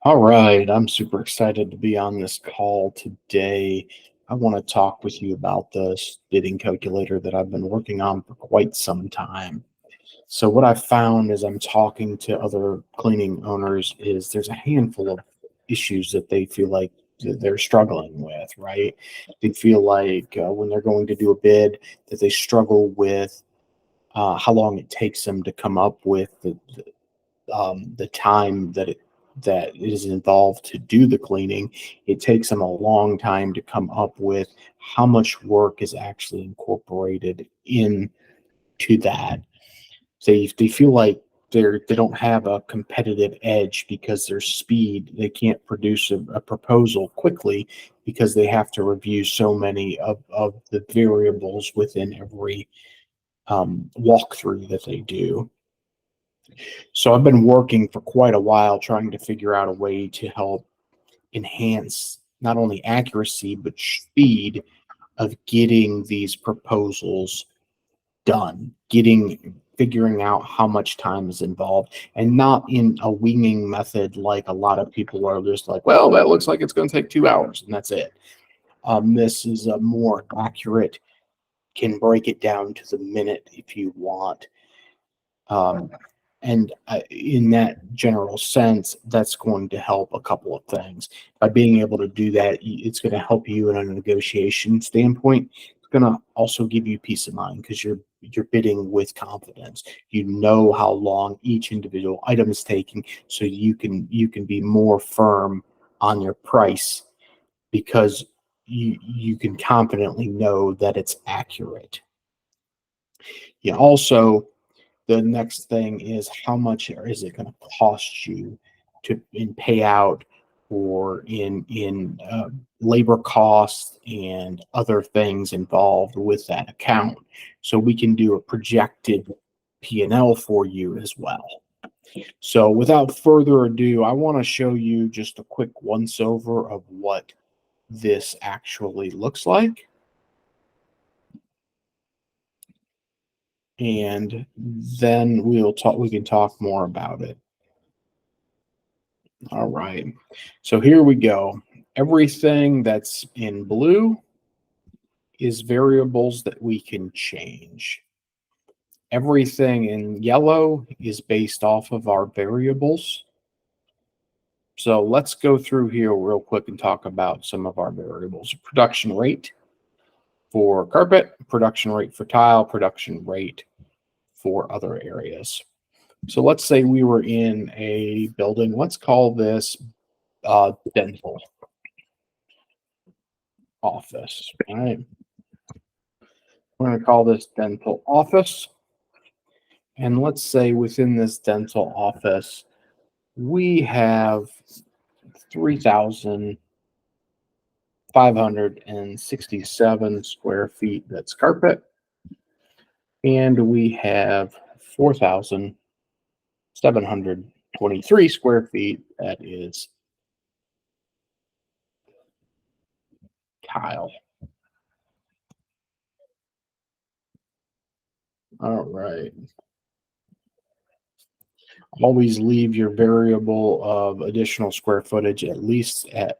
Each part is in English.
All right, I'm super excited to be on this call today. I want to talk with you about this bidding calculator that I've been working on for quite some time. So what I've found as I'm talking to other cleaning owners is there's a handful of issues that they feel like that they're struggling with, right? They feel like when they're going to do a bid that they struggle with how long it takes them to come up with the time that is involved to do the cleaning. It takes them a long time to come up with how much work is actually incorporated into that. They feel like they don't have a competitive edge because their speed. They can't produce a proposal quickly because they have to review so many of the variables within every walkthrough that they do. So I've been working for quite a while trying to figure out a way to help enhance not only accuracy but speed of getting these proposals done, getting figuring out how much time is involved and not in a winging method like a lot of people are just like, well, that looks like it's going to take 2 hours and that's it. This is a more accurate, can break it down to the minute if you want. Um, and in that general sense, that's going to help a couple of things. By being able to do that, it's going to help you in a negotiation standpoint. It's going to also give you peace of mind because you're bidding with confidence. You know how long each individual item is taking, so you can be more firm on your price because you can confidently know that it's accurate. You also, the next thing is how much is it going to cost you to in payout or in labor costs and other things involved with that account, so we can do a projected P&L for you as well. So without further ado, I want to show you just a quick once over of what this actually looks like, and then we can talk more about it. All right. So here we go. Everything that's in blue is variables that we can change. Everything in yellow is based off of our variables. So let's go through here real quick and talk about some of our variables. Production rate for carpet, production rate for tile, production rate for other areas. So let's say we were in a building. Let's call this dental office. All right. We're going to call this dental office. And let's say within this dental office, we have 3,567 square feet that's carpet. And we have 4,723 square feet that is tile. All right. Always leave your variable of additional square footage at least at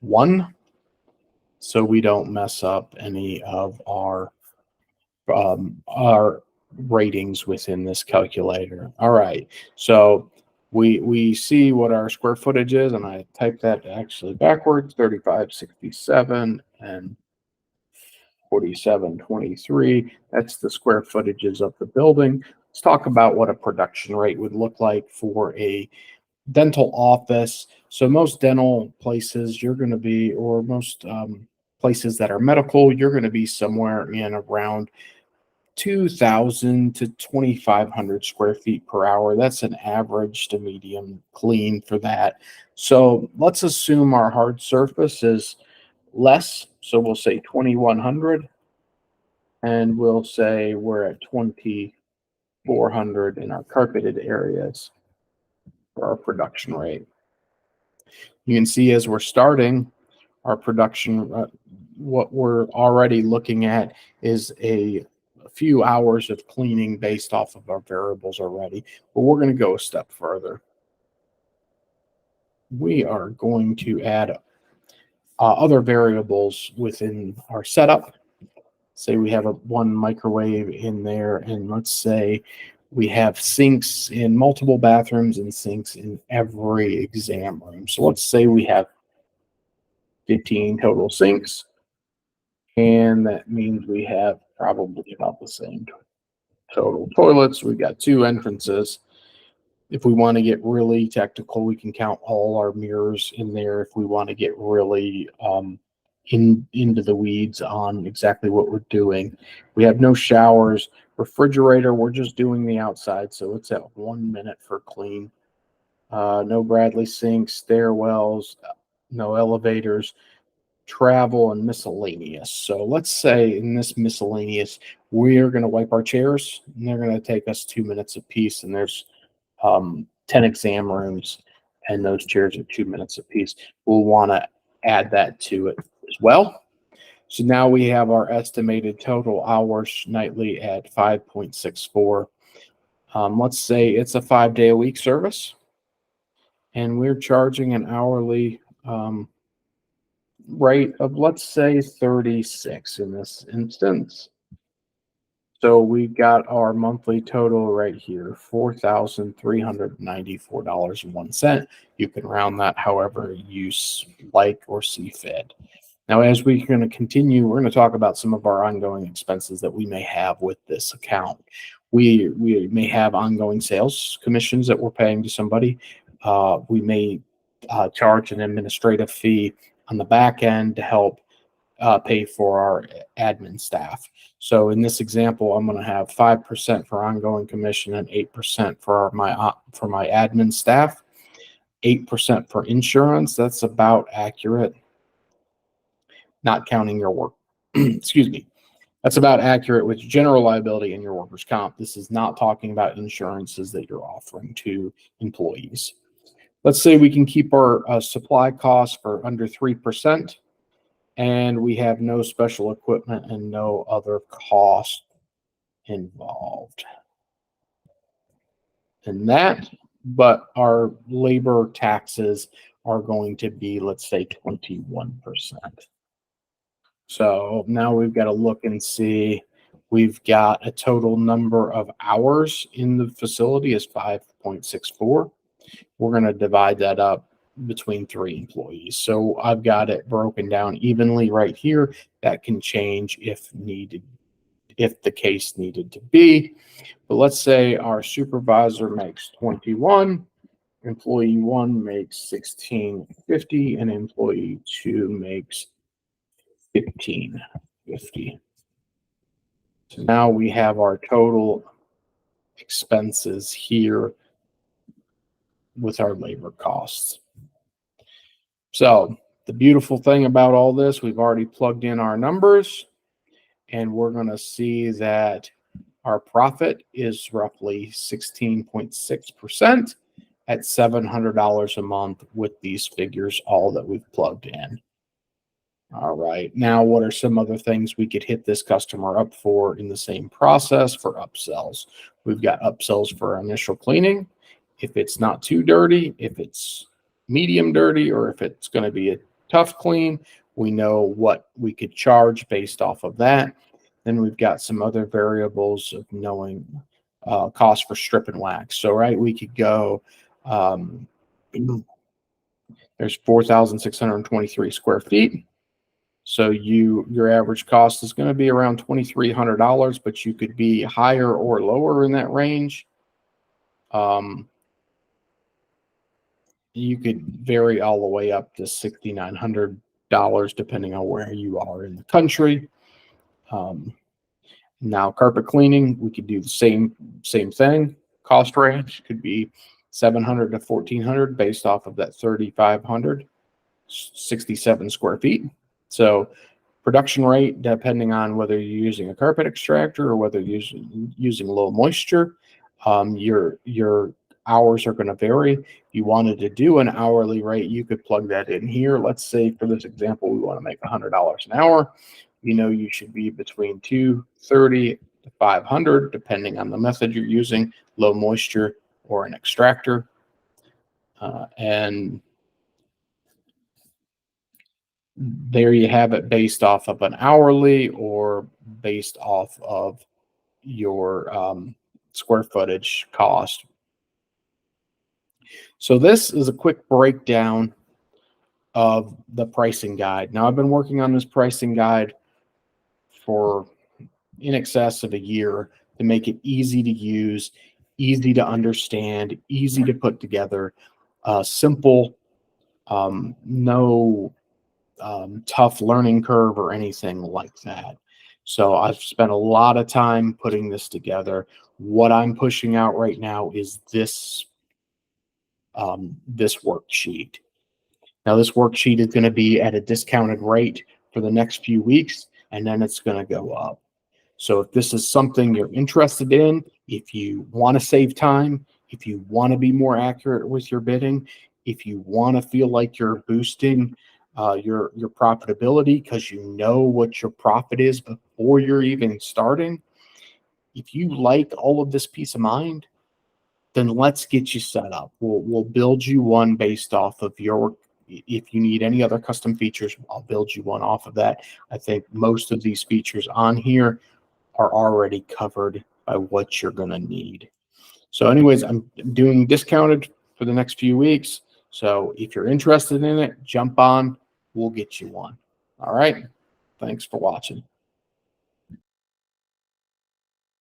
1, so we don't mess up any of our ratings within this calculator. All right, so we see what our square footage is, and I type that actually backwards: 3567 and 4723. That's the square footages of the building. Let's talk about what a production rate would look like for a dental office. So most dental places, you're going to be, or most places that are medical, you're going to be somewhere in around 2,000 to 2,500 square feet per hour. That's an average to medium clean for that. So let's assume our hard surface is less. So we'll say 2,100, and we'll say we're at 2,400 in our carpeted areas for our production rate. You can see as we're starting our production, what we're already looking at is a few hours of cleaning based off of our variables already, but we're going to go a step further. we are going to add other variables within our setup. Say we have one microwave in there, and let's say we have sinks in multiple bathrooms and sinks in every exam room. So let's say we have 15 total sinks, and that means we have probably about the same total toilets. We've got two entrances. If we want to get really technical, we can count all our mirrors in there. If we want to get really into the weeds on exactly what we're doing, we have no showers. Refrigerator, we're just doing the outside, so it's at 1 minute for clean. No Bradley sinks, stairwells, no elevators, travel, and miscellaneous. So let's say in this miscellaneous, we're going to wipe our chairs, and they're going to take us 2 minutes apiece, and there's 10 exam rooms, and those chairs are 2 minutes apiece. We'll want to add that to it as well. So now we have our estimated total hours nightly at 5.64. Let's say it's a 5-day-a-week service, and we're charging an hourly rate of, let's say, 36 in this instance. So we've got our monthly total right here, $4,394.01. You can round that however you like or see fit. Now, as we're going to continue, we're going to talk about some of our ongoing expenses that we may have with this account. We may have ongoing sales commissions that we're paying to somebody. We may charge an administrative fee on the back end to help pay for our admin staff. So in this example, I'm going to have 5% for ongoing commission and 8% for my admin staff. 8% for insurance. That's about accurate. Not counting your work. Excuse me. That's about accurate with general liability and your workers' comp. This is not talking about insurances that you're offering to employees. Let's say we can keep our supply costs for under 3%. And we have no special equipment and no other cost involved in that. But our labor taxes are going to be, let's say, 21%. So now we've got to look and see. We've got a total number of hours in the facility is 5.64. We're going to divide that up between 3 employees. So I've got it broken down evenly right here. That can change if needed, if the case needed to be. But let's say our supervisor makes 21, employee 1 makes 1650, and employee 2 makes 1550. So now we have our total expenses here with our labor costs. So the beautiful thing about all this, we've already plugged in our numbers, and we're going to see that our profit is roughly 16.6% at $700 a month with these figures, all that we've plugged in. All right. Now, what are some other things we could hit this customer up for in the same process for upsells? We've got upsells for initial cleaning. If it's not too dirty, if it's medium dirty, or if it's going to be a tough clean, we know what we could charge based off of that. Then we've got some other variables of knowing cost for strip and wax. So, right, we could go, there's 4,623 square feet. So your average cost is going to be around $2,300, but you could be higher or lower in that range. You could vary all the way up to $6,900 depending on where you are in the country. Now carpet cleaning, we could do the same thing. Cost range could be $700 to $1,400 based off of that 3,500, 67 square feet. So production rate, depending on whether you're using a carpet extractor or whether you're using low moisture, your hours are going to vary. If you wanted to do an hourly rate, you could plug that in here. Let's say for this example, we want to make $100 an hour. You know, you should be between $230 to $500, depending on the method you're using, low moisture or an extractor. And there you have it, based off of an hourly or based off of your square footage cost. So this is a quick breakdown of the pricing guide. Now, I've been working on this pricing guide for in excess of a year to make it easy to use, easy to understand, easy to put together, simple, no tough learning curve or anything like that. So I've spent a lot of time putting this together. What I'm pushing out right now is this worksheet. Now, this worksheet is going to be at a discounted rate for the next few weeks, and then it's going to go up. So if this is something you're interested in, if you want to save time, if you want to be more accurate with your bidding, if you want to feel like you're boosting your profitability because you know what your profit is before you're even starting, if you like all of this peace of mind, then let's get you set up. We'll build you one based off of your. If you need any other custom features, I'll build you one off of that. I think most of these features on here are already covered by what you're going to need. So anyways, I'm doing discounted for the next few weeks. So if you're interested in it, jump on. We'll get you one. All right. Thanks for watching.